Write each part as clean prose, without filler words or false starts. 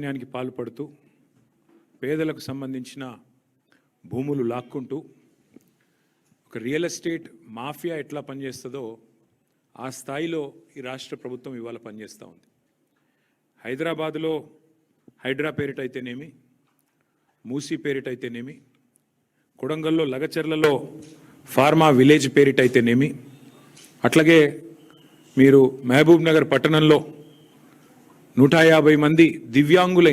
న్యాయానికి పాల్పడుతూ పేదలకు సంబంధించిన భూములు లాక్కుంటూ ఒక రియల్ ఎస్టేట్ మాఫియా ఎట్లా పనిచేస్తుందో ఆ స్థాయిలో ఈ రాష్ట్ర ప్రభుత్వం ఇవాళ పనిచేస్తూ ఉంది. హైదరాబాదులో హైడ్రా పేరిటైతేనేమి, మూసీ పేరిటైతేనేమి, కొడంగల్లో లగచర్లలో ఫార్మా విలేజ్ పేరిటైతేనేమి, అట్లాగే మీరు మహబూబ్ నగర్ పట్టణంలో 150 మంది దివ్యాంగుల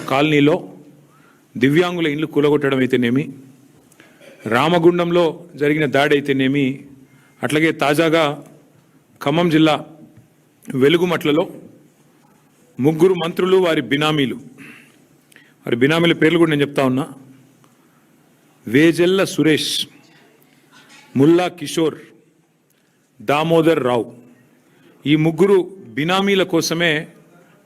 కాలనీలో దివ్యాంగుల ఇండ్లు కూలగొట్టడం అయితేనేమి, రామగుండంలో జరిగిన దాడి అయితేనేమి, అట్లాగే తాజాగా ఖమ్మం జిల్లా వెలుగుమట్లలో 3 మంత్రులు వారి బినామీల పేర్లు కూడా నేను చెప్తా ఉన్నా. వేజెల్ల సురేష్, ముల్లా కిషోర్, దామోదర్ రావు, ఈ 3 బినామీల కోసమే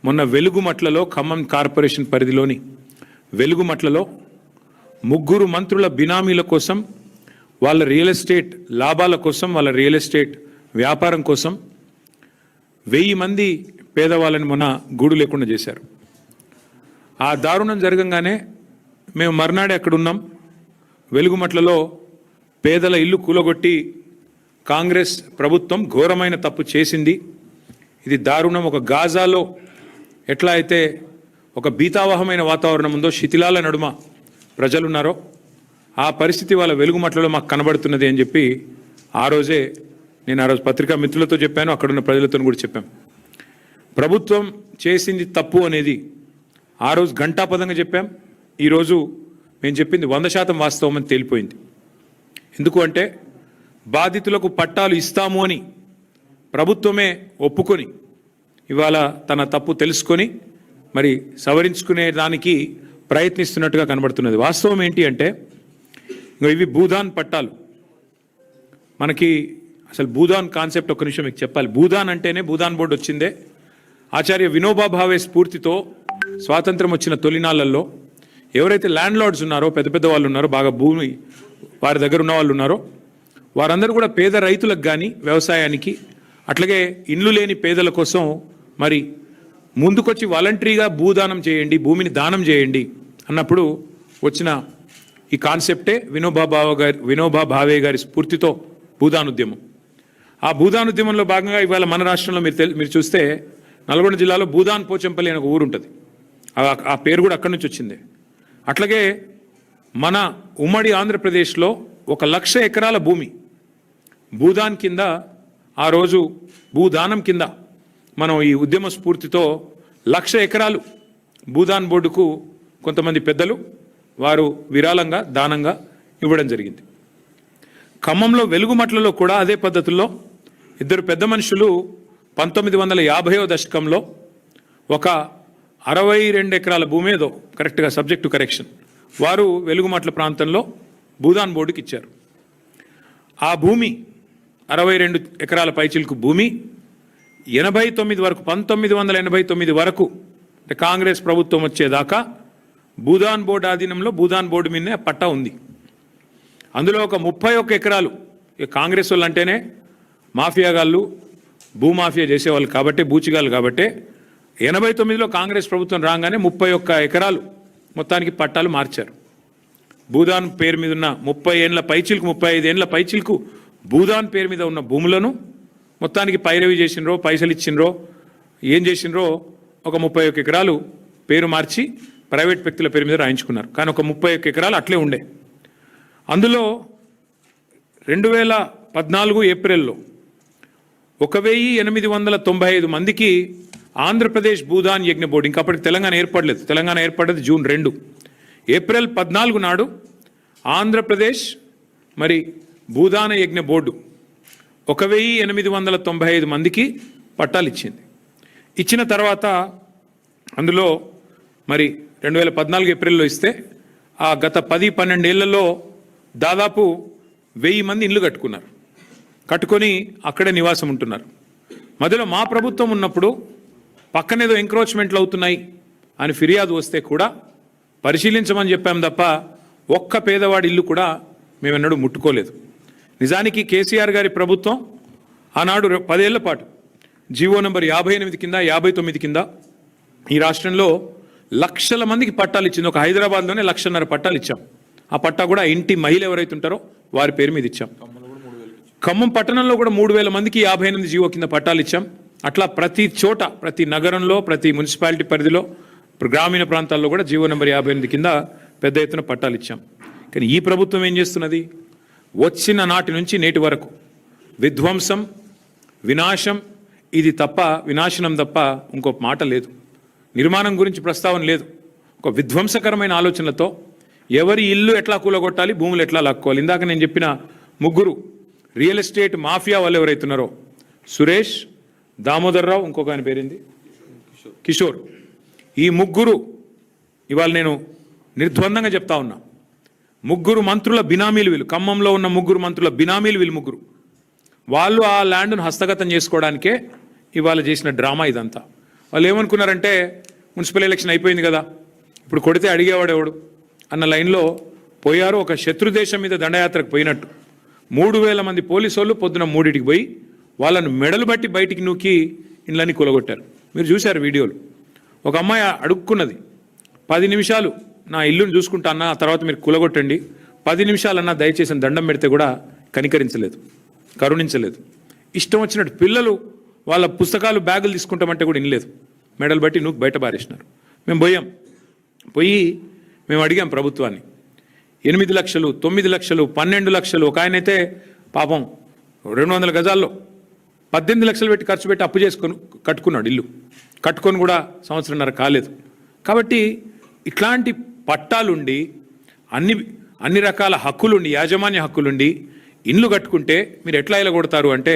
మొన్న వెలుగుమట్లలో ఖమ్మం కార్పొరేషన్ పరిధిలోని వెలుగుమట్లలో 3 మంత్రుల బినామీల కోసం, వాళ్ళ రియల్ ఎస్టేట్ లాభాల కోసం, వాళ్ళ రియల్ ఎస్టేట్ వ్యాపారం కోసం 1000 మంది పేదవాళ్ళని మొన్న గూడు లేకుండా చేశారు. ఆ దారుణం జరగంగానే మేము మర్నాడే అక్కడ ఉన్నాం. వెలుగుమట్లలో పేదల ఇల్లు కూలగొట్టి కాంగ్రెస్ ప్రభుత్వం ఘోరమైన తప్పు చేసింది. ఇది దారుణం. ఒక గాజాలో ఎట్లా అయితే ఒక భీతావహమైన వాతావరణం ఉందో, శిథిలాల నడుమ ప్రజలున్నారో, ఆ పరిస్థితి వాళ్ళ వెలుగుమట్లలో మాకు కనబడుతున్నది అని చెప్పి ఆ రోజు పత్రికా మిత్రులతో చెప్పాను, అక్కడున్న ప్రజలతో కూడా చెప్పాం. ప్రభుత్వం చేసింది తప్పు అనేది ఆ రోజు ఘంటాపదంగా చెప్పాం. ఈరోజు మేము చెప్పింది 100% వాస్తవం అని తేలిపోయింది. ఎందుకు అంటే బాధితులకు పట్టాలు ఇస్తాము అని ప్రభుత్వమే ఒప్పుకొని ఇవాళ తన తప్పు తెలుసుకొని మరి సవరించుకునే దానికి ప్రయత్నిస్తున్నట్టుగా కనబడుతున్నది. వాస్తవం ఏంటి అంటే ఇవి భూదాన్ పట్టాలు. మనకి అసలు భూదాన్ కాన్సెప్ట్ ఒక్క నిమిషం మీకు చెప్పాలి. భూదాన్ అంటేనే భూదాన్ బోర్డు వచ్చిందే ఆచార్య వినోబా భావే స్ఫూర్తితో. స్వాతంత్రం వచ్చిన తొలినాళ్లలో ఎవరైతే ల్యాండ్ లార్డ్స్ ఉన్నారో, పెద్ద పెద్ద వాళ్ళు ఉన్నారో, బాగా భూమి వారి దగ్గర ఉన్న వాళ్ళు ఉన్నారో, వారందరూ కూడా పేద రైతులకు కానీ వ్యవసాయానికి, అట్లాగే ఇండ్లు లేని పేదల కోసం మరి ముందుకొచ్చి వాలంటరీగా భూదానం చేయండి, భూమిని దానం చేయండి అన్నప్పుడు వచ్చిన ఈ కాన్సెప్టే వినోబా భావే గారి స్ఫూర్తితో భూదానుద్యమం. ఆ భూదానుద్యమంలో భాగంగా ఇవాళ మన రాష్ట్రంలో మీరు చూస్తే నల్గొండ జిల్లాలో భూదాన్ పోచంపల్లి అనే ఒక ఊరు ఉంటుంది. ఆ పేరు కూడా అక్కడి నుంచి వచ్చింది. అట్లాగే మన ఉమ్మడి ఆంధ్రప్రదేశ్లో 1,00,000 ఎకరాల భూమి భూదాన్ కింద, ఆ రోజు భూదానం కింద మనం ఈ ఉద్యమ స్ఫూర్తితో 1,00,000 ఎకరాలు భూదాన్ బోర్డుకు కొంతమంది పెద్దలు వారు విరాళంగా దానంగా ఇవ్వడం జరిగింది. ఖమ్మంలో వెలుగుమట్లలో కూడా అదే పద్ధతుల్లో 2 పెద్ద మనుషులు 1950వ దశకంలో ఒక 62 ఎకరాల భూమి ఏదో కరెక్ట్గా సబ్జెక్ట్ టు కరెక్షన్ వారు వెలుగుమట్ల ప్రాంతంలో భూదాన్ బోర్డుకి ఇచ్చారు. ఆ భూమి 62 ఎకరాల పైచిలకు భూమి 89 వరకు 1989 వరకు అంటే కాంగ్రెస్ ప్రభుత్వం వచ్చేదాకా భూదాన్ బోర్డు ఆధీనంలో భూదాన్ బోర్డు మీదనే పట్టా ఉంది. అందులో ఒక 31 ఎకరాలు కాంగ్రెస్ వాళ్ళు అంటేనే మాఫియాగాళ్ళు, భూమాఫియా చేసేవాళ్ళు కాబట్టి, బూచిగాళ్ళు కాబట్టి 89లో కాంగ్రెస్ ప్రభుత్వం రాగానే 31 ఎకరాలు మొత్తానికి పట్టాలు మార్చారు. భూదాన్ పేరు మీద ఉన్న 35 ఏళ్ళ పైచిలకు భూదాన్ పేరు మీద ఉన్న భూములను మొత్తానికి పైరవి చేసినరో, పైసలు ఇచ్చినరో, ఏం చేసినరో ఒక 31 ఎకరాలు పేరు మార్చి ప్రైవేట్ వ్యక్తుల పేరు మీద రాయించుకున్నారు. కానీ ఒక 31 ఎకరాలు అట్లే ఉండే. అందులో 2014 ఏప్రిల్లో 1895 మందికి ఆంధ్రప్రదేశ్ భూదాన్ యజ్ఞ బోర్డు, ఇంకా అప్పటికి తెలంగాణ ఏర్పడలేదు, తెలంగాణ ఏర్పడ్డది జూన్ 2, ఏప్రిల్ 14 నాడు ఆంధ్రప్రదేశ్ మరి భూదాన యజ్ఞ బోర్డు 1895 మందికి పట్టాలు ఇచ్చింది. ఇచ్చిన తర్వాత అందులో మరి 2014 ఏప్రిల్లో ఇస్తే ఆ గత 10-12 ఏళ్లలో దాదాపు 1000 మంది ఇళ్ళు కట్టుకున్నారు. కట్టుకొని అక్కడే నివాసం ఉంటున్నారు. మధ్యలో మా ప్రభుత్వం ఉన్నప్పుడు పక్కనేదో ఎంక్రోచ్మెంట్లు అవుతున్నాయి అని ఫిర్యాదు వస్తే కూడా పరిశీలించమని చెప్పాం తప్ప ఒక్క పేదవాడి ఇల్లు కూడా మేమెన్నడూ ముట్టుకోలేదు. నిజానికి కేసీఆర్ గారి ప్రభుత్వం ఆనాడు 10 ఏళ్ల పాటు జీవో నంబర్ 58 కింద 59 కింద ఈ రాష్ట్రంలో లక్షల మందికి పట్టాలు ఇచ్చింది. ఒక హైదరాబాద్లోనే 1,50,000 పట్టాలు ఇచ్చాం. ఆ పట్టా కూడా ఇంటి మహిళ ఎవరైతే ఉంటారో వారి పేరు మీద ఇచ్చాం. ఖమ్మం పట్టణంలో కూడా 3,000 మందికి 58 జీవో కింద పట్టాలు ఇచ్చాం. అట్లా ప్రతి చోట, ప్రతి నగరంలో, ప్రతి మున్సిపాలిటీ పరిధిలో, గ్రామీణ ప్రాంతాల్లో కూడా జీవో నెంబర్ 58 కింద పెద్ద ఎత్తున పట్టాలు ఇచ్చాం. కానీ ఈ ప్రభుత్వం ఏం చేస్తున్నది? వచ్చిన నాటి నుంచి నేటి వరకు విధ్వంసం, వినాశం, ఇది తప్ప, వినాశనం తప్ప ఇంకో మాట లేదు. నిర్మాణం గురించి ప్రస్తావన లేదు. ఒక విధ్వంసకరమైన ఆలోచనలతో ఎవరి ఇల్లు ఎట్లా కూలగొట్టాలి, భూములు ఎట్లా లాక్కోవాలి. ఇందాక నేను చెప్పిన ముగ్గురు రియల్ ఎస్టేట్ మాఫియా వాళ్ళు ఎవరైతున్నారో, సురేష్, దామోదర్ రావు, ఇంకొక ఆయన పేరింది కిషోర్, ఈ ముగ్గురు ఇవాళ నేను నిర్ద్వందంగా చెప్తా ఉన్నా, ముగ్గురు మంత్రుల బినామీలు వీళ్ళు. ఖమ్మంలో ఉన్న ముగ్గురు మంత్రుల బినామీలు వీళ్ళు ముగ్గురు. వాళ్ళు ఆ ల్యాండ్ను హస్తగతం చేసుకోవడానికే ఇవాళ చేసిన డ్రామా ఇదంతా. వాళ్ళు ఏమనుకున్నారంటే మున్సిపల్ ఎలక్షన్ అయిపోయింది కదా, ఇప్పుడు కొడితే అడిగేవాడు ఎవడు అన్న లైన్లో పోయారు. ఒక శత్రు దేశం మీద దండయాత్రకు పోయినట్టు 3,000 మంది పోలీసు వాళ్ళు పొద్దున 3టికి పోయి వాళ్ళను మెడలు బట్టి బయటికి నూకి ఇండ్లన్నీ కూలగొట్టారు. మీరు చూశారు వీడియోలు. ఒక అమ్మాయి అడుక్కున్నది, 10 నిమిషాలు నా ఇల్లుని చూసుకుంటా అన్న, ఆ తర్వాత మీరు కూలగొట్టండి, 10 నిమిషాలన్నా దయచేసి దండం పెడితే కూడా కనికరించలేదు, కరుణించలేదు. ఇష్టం వచ్చినట్టు పిల్లలు వాళ్ళ పుస్తకాలు, బ్యాగులు తీసుకుంటామంటే కూడా ఇనలేదు, మెడలు బట్టి నూకి బయట బారేసినారు. మేము పోయి మేము అడిగాం ప్రభుత్వాన్ని. 8 లక్షలు, 9 లక్షలు, 12 లక్షలు. ఒక ఆయనైతే పాపం 200 గజాల్లో 18 లక్షలు పెట్టి ఖర్చు పెట్టి అప్పు చేసుకొని కట్టుకున్నాడు ఇల్లు. కట్టుకొని కూడా సంవత్సరంన్నర కాలేదు. కాబట్టి ఇట్లాంటి పట్టాలుండి, అన్ని రకాల హక్కులుండి, యాజమాన్య హక్కులుండి ఇండ్లు కట్టుకుంటే మీరు ఎట్లా ఇలా కొడతారు అంటే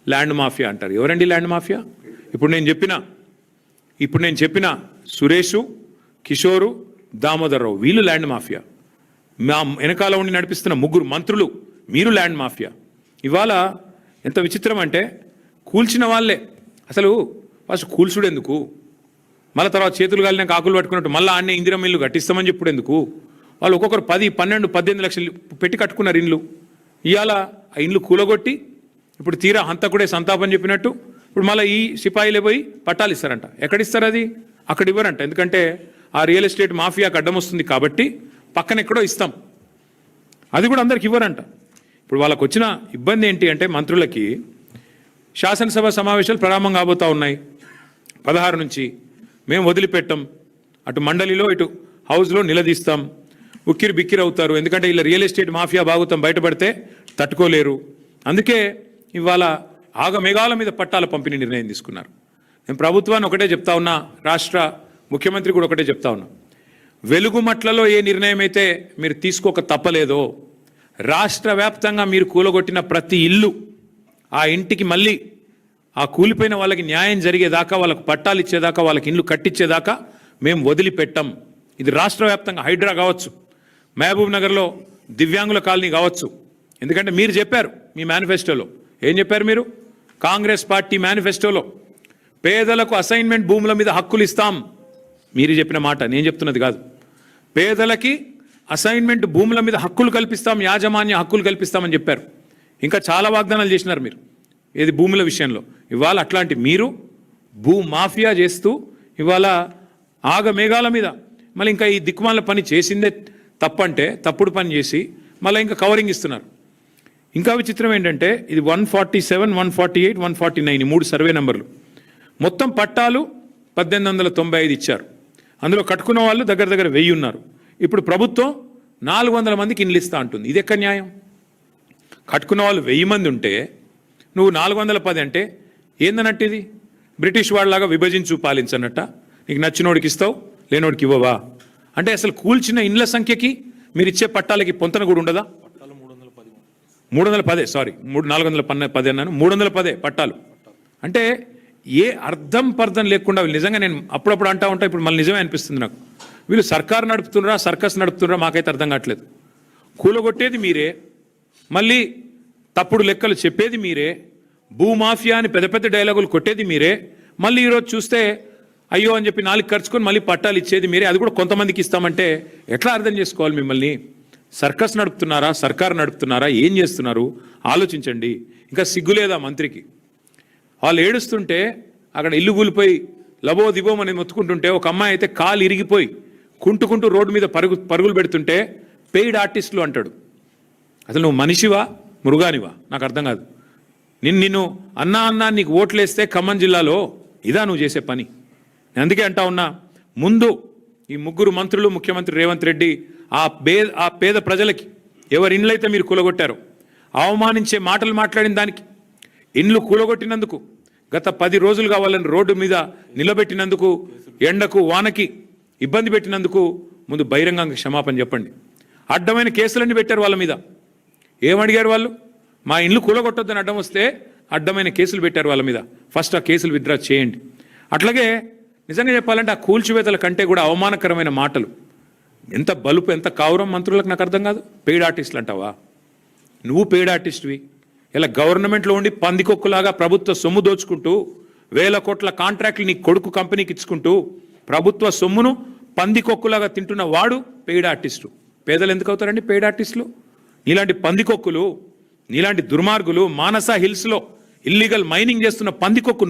ల్యాండ్ మాఫియా అంటారు. ఎవరండి ల్యాండ్ మాఫియా? ఇప్పుడు నేను చెప్పిన సురేషు, కిషోరు, దామోదర్ రావు వీళ్ళు ల్యాండ్ మాఫియా. మా వెనకాల ఉండి నడిపిస్తున్న ముగ్గురు మంత్రులు మీరు ల్యాండ్ మాఫియా. ఇవాళ ఎంత విచిత్రం అంటే కూల్చిన వాళ్ళే అసలు ఫస్ట్ కూల్చుడు ఎందుకు, మళ్ళీ తర్వాత చేతులు కాలినాక ఆకులు పట్టుకున్నట్టు మళ్ళీ ఆన్నే ఇందిరమ్మ ఇల్లు కట్టిస్తామని చెప్పుడు ఎందుకు? వాళ్ళు ఒక్కొక్కరు 10, 12, 18 లక్షలు పెట్టి కట్టుకున్నారు ఇండ్లు. ఇవాళ ఆ ఇండ్లు కూలగొట్టి ఇప్పుడు తీరా హంతకుడే సంతాపం చెప్పినట్టు ఇప్పుడు మళ్ళీ ఈ సిపాయిలే పోయి పట్టాలు ఇస్తారంట. ఎక్కడిస్తారు అది? అక్కడ ఇవ్వరంట. ఎందుకంటే ఆ రియల్ ఎస్టేట్ మాఫియాకి అడ్డం వస్తుంది కాబట్టి పక్కన ఎక్కడో ఇస్తాం, అది కూడా అందరికి ఇవ్వరంట. ఇప్పుడు వాళ్ళకు వచ్చిన ఇబ్బంది ఏంటి అంటే మంత్రులకి శాసనసభ సమావేశాలు ప్రారంభం కాబోతా ఉన్నాయి 16 నుంచి. మేము వదిలిపెట్టాం, అటు మండలిలో ఇటు హౌస్లో నిలదీస్తాం, ఉక్కిరి బిక్కిరి అవుతారు. ఎందుకంటే ఇలా రియల్ ఎస్టేట్ మాఫియా బాగుతాం బయటపడితే తట్టుకోలేరు. అందుకే ఇవాళ ఆగమేఘాల మీద పట్టాల పంపిణీ నిర్ణయం తీసుకున్నారు. నేను ప్రభుత్వాన్ని ఒకటే చెప్తా ఉన్నా, రాష్ట్ర ముఖ్యమంత్రి కూడా ఒకటే చెప్తా ఉన్నా, వెలుగుమట్లలో ఏ నిర్ణయం అయితే మీరు తీసుకోక తప్పలేదో, రాష్ట్ర వ్యాప్తంగా మీరు కూలగొట్టిన ప్రతి ఇల్లు, ఆ ఇంటికి మళ్ళీ ఆ కూలిపోయిన వాళ్ళకి న్యాయం జరిగేదాకా, వాళ్ళకు పట్టాలు ఇచ్చేదాకా, వాళ్ళకి ఇల్లు కట్టించేదాకా మేము వదిలిపెట్టాం. ఇది రాష్ట్ర వ్యాప్తంగా హైడ్రా కావచ్చు, మహబూబ్ నగర్లో దివ్యాంగుల కాలనీ కావచ్చు. ఎందుకంటే మీరు చెప్పారు మీ మేనిఫెస్టోలో, ఏం చెప్పారు మీరు? కాంగ్రెస్ పార్టీ మేనిఫెస్టోలో పేదలకు అసైన్మెంట్ భూముల మీద హక్కులు ఇస్తాం. మీరు చెప్పిన మాట, నేను చెప్తున్నది కాదు. పేదలకి అసైన్మెంట్ భూముల మీద హక్కులు కల్పిస్తాం, యాజమాన్య హక్కులు కల్పిస్తామని చెప్పారు. ఇంకా చాలా వాగ్దానాలు చేసినారు మీరు ఏది భూముల విషయంలో. ఇవాళ అట్లాంటి మీరు భూ మాఫియా చేస్తూ ఇవాళ ఆగమేఘాల మీద మళ్ళీ ఇంకా ఈ దిక్కుమాల పని చేసిందే తప్పంటే తప్పుడు పని చేసి మళ్ళీ ఇంకా కవరింగ్ ఇస్తున్నారు. ఇంకా విచిత్రం ఏంటంటే ఇది 147, 148, 149 3 సర్వే నెంబర్లు. మొత్తం పట్టాలు 1895 ఇచ్చారు. అందులో కట్టుకున్న వాళ్ళు దగ్గర 1000 ఉన్నారు. ఇప్పుడు ప్రభుత్వం 400 మందికి ఇండ్లు ఇస్తా అంటుంది. ఇది ఎక్కడ న్యాయం? కట్టుకున్న వాళ్ళు 1000 మంది ఉంటే నువ్వు 410 అంటే ఏందన్నట్టు? ఇది బ్రిటిష్ వాళ్ళలాగా విభజించు పాలించన్నట్ట. నీకు నచ్చినోడికి ఇస్తావు, లేనోడికి ఇవ్వవా? అంటే అసలు కూల్చిన ఇండ్ల సంఖ్యకి మీరు ఇచ్చే పట్టాలకి పొంతన కూడా ఉండదా? 310 సారీ 410 అన్నాను, 310 పట్టాలు. అంటే ఏ అర్థం పర్థం లేకుండా నిజంగా నేను అప్పుడప్పుడు అంటా ఉంటా, ఇప్పుడు మళ్ళీ నిజమే అనిపిస్తుంది నాకు. వీళ్ళు సర్కారు నడుపుతున్నారా, సర్కస్ నడుపుతున్నారా మాకైతే అర్థం కావట్లేదు. కూలగొట్టేది మీరే, మళ్ళీ తప్పుడు లెక్కలు చెప్పేది మీరే, భూమాఫియా అని పెద్ద పెద్ద డైలాగులు కొట్టేది మీరే, మళ్ళీ ఈరోజు చూస్తే అయ్యో అని చెప్పి 4 ఖర్చుకొని మళ్ళీ పట్టాలు ఇచ్చేది మీరే. అది కూడా కొంతమందికి ఇస్తామంటే ఎట్లా అర్థం చేసుకోవాలి మిమ్మల్ని? సర్కస్ నడుపుతున్నారా, సర్కారు నడుపుతున్నారా, ఏం చేస్తున్నారు ఆలోచించండి. ఇంకా సిగ్గులేదా మంత్రికి? వాళ్ళు ఏడుస్తుంటే అక్కడ ఇల్లు కూలిపోయి లబో దిబోమని మొత్తుకుంటుంటే ఒక అమ్మాయి అయితే కాలు ఇరిగిపోయి కుంటుకుంటూ రోడ్డు మీద పరుగులు పెడుతుంటే పెయిడ్ ఆర్టిస్టులు అంటాడు. అసలు నువ్వు మనిషివా మృగానివా నాకు అర్థం కాదు. నిన్ను అన్నా నీకు ఓట్లేస్తే ఖమ్మం జిల్లాలో ఇదా నువ్వు చేసే పని. నేను అందుకే అంటా ఉన్నా, ముందు ఈ ముగ్గురు మంత్రులు, ముఖ్యమంత్రి రేవంత్ రెడ్డి ఆ పేద ప్రజలకి ఎవరి ఇండ్లైతే మీరు కూలగొట్టారో, అవమానించే మాటలు మాట్లాడిన దానికి, ఇండ్లు కూలగొట్టినందుకు, గత 10 రోజులుగా వాళ్ళని రోడ్డు మీద నిలబెట్టినందుకు, ఎండకు వానకి ఇబ్బంది పెట్టినందుకు ముందు బహిరంగంగా క్షమాపణ చెప్పండి. అడ్డమైన కేసులన్నీ పెట్టారు వాళ్ళ మీద. ఏమడిగారు వాళ్ళు? మా ఇండ్లు కూలగొట్టొద్దని అడ్డం వస్తే అడ్డమైన కేసులు పెట్టారు వాళ్ళ మీద. ఫస్ట్ ఆ కేసులు విత్డ్రా చేయండి. అట్లాగే నిజంగా చెప్పాలంటే ఆ కూల్చివేతల కంటే కూడా అవమానకరమైన మాటలు, ఎంత బలుపు, ఎంత కావురం మంత్రులకు నాకు అర్థం కాదు. పెయిడ్ ఆర్టిస్టులు అంటావా? నువ్వు పెయిడ్ ఆర్టిస్ట్వి. ఇలా గవర్నమెంట్లో ఉండి పందికొక్కులాగా ప్రభుత్వ సొమ్ము దోచుకుంటూ 1000 కోట్ల కాంట్రాక్ట్లు నీ కొడుకు కంపెనీకి ఇచ్చుకుంటూ ప్రభుత్వ సొమ్మును పందికొక్కులాగా తింటున్న వాడు పెయిడ్ ఆర్టిస్టు. పేదలు ఎందుకు అవుతారండి పెయిడ్ ఆర్టిస్టులు? నీలాంటి పందికొక్కులు, నీలాంటి దుర్మార్గులు, మానస హిల్స్లో ఇల్లీగల్ మైనింగ్ చేస్తున్న పందికొక్కు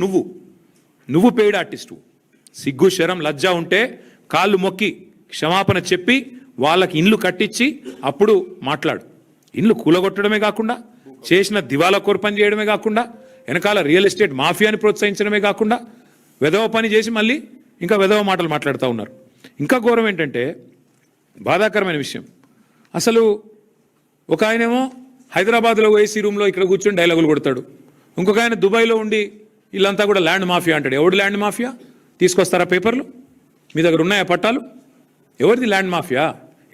నువ్వు పెయిడ్ ఆర్టిస్టు. సిగ్గు శరం లజ్జ ఉంటే కాళ్ళు మొక్కి క్షమాపణ చెప్పి వాళ్ళకి ఇండ్లు కట్టించి అప్పుడు మాట్లాడు. ఇండ్లు కూలగొట్టడమే కాకుండా, చేసిన దివాలా కోరు పని చేయడమే కాకుండా, వెనకాల రియల్ ఎస్టేట్ మాఫియాని ప్రోత్సహించడమే కాకుండా వెధవ పని చేసి మళ్ళీ ఇంకా వెధవ మాటలు మాట్లాడుతూ ఉన్నారు. ఇంకా ఘోరం ఏంటంటే, బాధాకరమైన విషయం, అసలు ఒక ఆయనేమో హైదరాబాద్లో ఏసీ రూమ్లో ఇక్కడ కూర్చొని డైలాగులు కొడతాడు. ఇంకొక ఆయన దుబాయ్లో ఉండి వీళ్ళంతా కూడా ల్యాండ్ మాఫియా అంటాడు. ఎవడు ల్యాండ్ మాఫియా? తీసుకొస్తారా పేపర్లు? మీ దగ్గర ఉన్నాయా పట్టాలు? ఎవరిది ల్యాండ్ మాఫియా?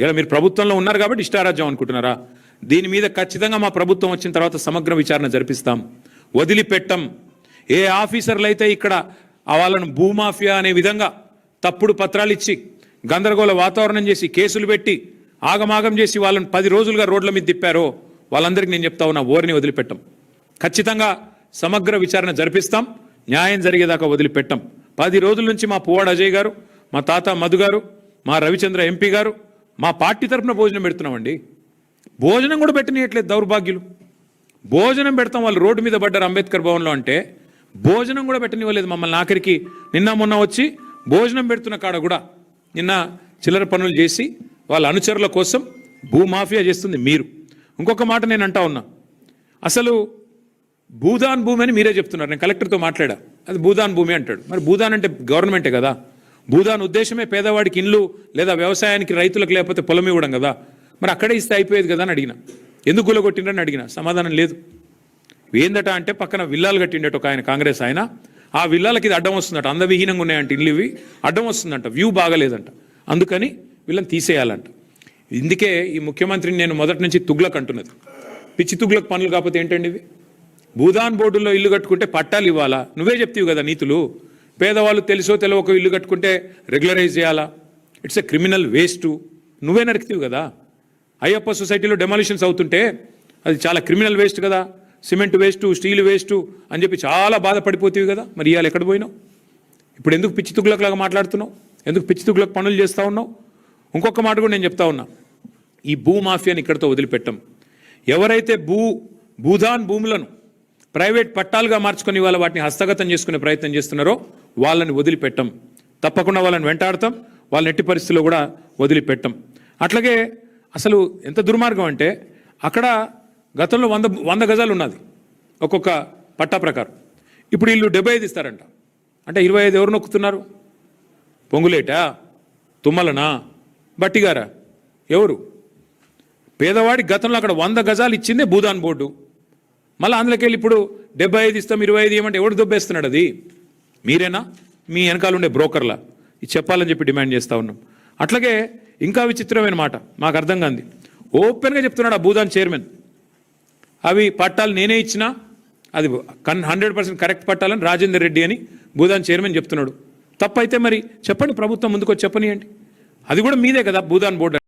ఇలా మీరు ప్రభుత్వంలో ఉన్నారు కాబట్టి ఇష్టారాజ్యం అనుకుంటున్నారా? దీని మీద ఖచ్చితంగా మా ప్రభుత్వం వచ్చిన తర్వాత సమగ్ర విచారణ జరిపిస్తాం. వదిలిపెట్టం. ఏ ఆఫీసర్లు అయితే ఇక్కడ వాళ్ళను భూమాఫియా అనే విధంగా తప్పుడు పత్రాలు ఇచ్చి గందరగోళ వాతావరణం చేసి కేసులు పెట్టి ఆగమాగం చేసి వాళ్ళని 10 రోజులుగా రోడ్ల మీద తిప్పారో వాళ్ళందరికీ నేను చెప్తా ఉన్నా, ఓరిని వదిలిపెట్టం. ఖచ్చితంగా సమగ్ర విచారణ జరిపిస్తాం. న్యాయం జరిగేదాకా వదిలిపెట్టం. 10 రోజుల నుంచి మా పువ్వాడ అజయ్ గారు, మా తాత మధు గారు, మా రవిచంద్ర ఎంపీ గారు మా పార్టీ తరఫున భోజనం పెడుతున్నామండి. భోజనం కూడా పెట్టనీయట్లేదు దౌర్భాగ్యులు. భోజనం పెడతాం, వాళ్ళు రోడ్డు మీద పడ్డారు అంబేద్కర్ భవన్లో అంటే భోజనం కూడా పెట్టనివ్వలేదు మమ్మల్ని. ఆఖరికి నిన్న మొన్న వచ్చి భోజనం పెడుతున్న కాడ కూడా నిన్న చిల్లర పనులు చేసి వాళ్ళ అనుచరుల కోసం భూమాఫియా చేస్తుంది మీరు. ఇంకొక మాట నేను అంటా ఉన్నా, అసలు భూదాన్ భూమి అని మీరే చెప్తున్నారు. నేను కలెక్టర్తో మాట్లాడా, అది భూదాన్ భూమి అంటాడు. మరి భూదాన్ అంటే గవర్నమెంటే కదా. భూదాన్ ఉద్దేశమే పేదవాడికి ఇల్లు లేదా వ్యవసాయానికి రైతులకు లేకపోతే పొలం ఇవ్వడం కదా. మరి అక్కడే ఇస్తే అయిపోయేది కదా అని అడిగిన. ఎందుకు గులగొట్టిండ్రని అడిగిన, సమాధానం లేదు. ఏందట అంటే పక్కన విల్లాలు కట్టిండట ఒక ఆయన, కాంగ్రెస్ ఆయన. ఆ విల్లాలకి ఇది అడ్డం వస్తుందట, అందవిహీనంగా ఉన్నాయంట ఇల్లు, ఇవి అడ్డం వస్తుందంట, వ్యూ బాగలేదంట, అందుకని వీళ్ళని తీసేయాలంట. ఇందుకే ఈ ముఖ్యమంత్రిని నేను మొదటి నుంచి తుగ్లక్ అంటున్నది. పిచ్చి తుగ్లక్ పనులు కాకపోతే ఏంటండి ఇవి? భూదాన్ బోర్డుల్లో ఇల్లు కట్టుకుంటే పట్టాలు ఇవ్వాలా? నువ్వే చెప్తావు కదా నీతులు. పేదవాళ్ళు తెలుసో తెలియక ఇల్లు కట్టుకుంటే రెగ్యులరైజ్ చేయాలా? It's a criminal waste. నువ్వే నరికితీవు కదా. అయ్యప్ప సొసైటీలో డెమాలిషన్స్ అవుతుంటే అది చాలా క్రిమినల్ వేస్ట్ కదా. సిమెంట్ వేస్టు, స్టీల్ వేస్టు అని చెప్పి చాలా బాధపడిపోతేవి కదా. మరి ఇవాళ ఎక్కడ పోయినావు? ఇప్పుడు ఎందుకు పిచ్చి తుగ్లక్లాగా మాట్లాడుతున్నావు? ఎందుకు పిచ్చి తుగ్లక్ పనులు చేస్తూ ఉన్నావు? ఇంకొక మాట కూడా నేను చెప్తా ఉన్నా, ఈ భూమాఫియాని ఇక్కడితో వదిలిపెట్టం. ఎవరైతే భూదాన్ భూములను ప్రైవేట్ పట్టాలుగా మార్చుకొని వాళ్ళ వాటిని హస్తగతం చేసుకునే ప్రయత్నం చేస్తున్నారో వాళ్ళని వదిలిపెట్టం. తప్పకుండా వాళ్ళని వెంటాడతాం. వాళ్ళని ఎట్టి పరిస్థితుల్లో కూడా వదిలిపెట్టం. అట్లాగే అసలు ఎంత దుర్మార్గం అంటే, అక్కడ గతంలో 100 గజాలు ఉన్నది ఒక్కొక్క పట్టా ప్రకారం. ఇప్పుడు వీళ్ళు 75 ఇస్తారంట. అంటే 25 ఎవరు నొక్కుతున్నారు? పొంగులేటా, తుమ్మలనా, బట్టిగారా, ఎవరు? పేదవాడి గతంలో అక్కడ 100 గజాలు ఇచ్చిందే భూదాన్ బోర్డు. మళ్ళీ అందులోకి వెళ్ళి ఇప్పుడు 75 ఇస్తాం, 25 ఏమంటే ఎవడు దొబ్బేస్తున్నాడు? అది మీరేనా? మీ వెనకాల ఉండే బ్రోకర్లా? ఇది చెప్పాలని చెప్పి డిమాండ్ చేస్తూ ఉన్నాం. అట్లాగే ఇంకా విచిత్రమైన మాట మాకు అర్థం కాంది, ఓపెన్గా చెప్తున్నాడు ఆ భూదాన్ చైర్మన్, అవి పట్టాలు నేనే ఇచ్చినా అది 100% కరెక్ట్ పట్టాలని రాజేందర్ రెడ్డి అని భూదాన్ చైర్మన్ చెప్తున్నాడు. తప్పైతే మరి చెప్పండి, ప్రభుత్వం ముందుకు వచ్చి చెప్పనియండి. అది కూడా మీదే కదా భూదాన్ బోర్డు.